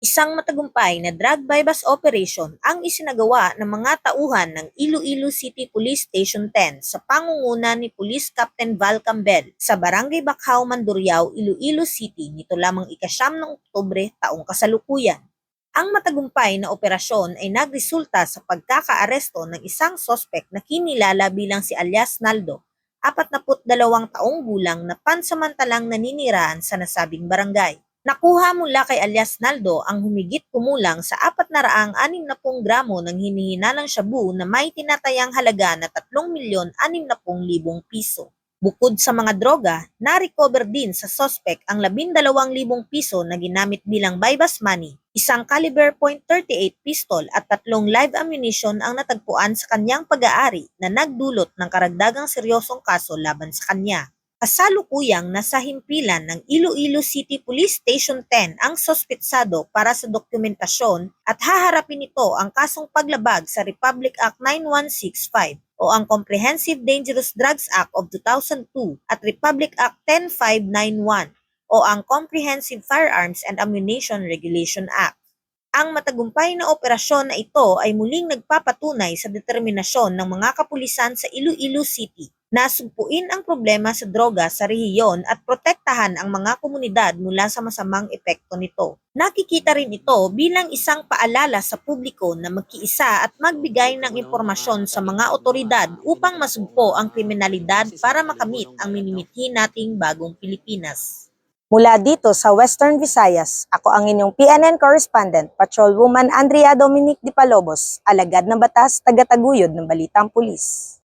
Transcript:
Isang matagumpay na drug bypass operation ang isinagawa ng mga tauhan ng Iloilo City Police Station 10 sa pangunguna ni Police Captain Val Cambel sa Barangay Bacau, Mandurriao, Iloilo City nito lamang ika-9 ng Oktubre taong kasalukuyan. Ang matagumpay na operasyon ay nagresulta sa pagkakaaresto ng isang sospek na kinilala bilang si alias Naldo, 42 taong gulang na pansamantalang naninirahan sa nasabing barangay. Nakuha mula kay alias Naldo ang humigit kumulang sa 460 gramo ng hinihinalang shabu na may tinatayang halaga na 3,060,000 piso. Bukod sa mga droga, na-recover din sa sospek ang 12,000 piso na ginamit bilang bypass money, isang caliber .38 pistol at 3 live ammunition ang natagpuan sa kanyang pag-aari na nagdulot ng karagdagang seryosong kaso laban sa kanya. Kasalukuyang nasa himpilan ng Iloilo City Police Station 10 ang sospetsado para sa dokumentasyon at haharapin nito ang kasong paglabag sa Republic Act 9165 o ang Comprehensive Dangerous Drugs Act of 2002 at Republic Act 10591 o ang Comprehensive Firearms and Ammunition Regulation Act. Ang matagumpay na operasyon na ito ay muling nagpapatunay sa determinasyon ng mga kapulisan sa Iloilo City na sugpuin ang problema sa droga sa rehiyon at protektahan ang mga komunidad mula sa masamang epekto nito. Nakikita rin ito bilang isang paalala sa publiko na magkiisa at magbigay ng impormasyon sa mga otoridad upang masugpo ang kriminalidad para makamit ang minimithi nating bagong Pilipinas. Mula dito sa Western Visayas, ako ang inyong PNN correspondent, Patrolwoman Andrea Dominic Di Palobos, alagad ng batas, taga-taguyod ng Balitang Pulis.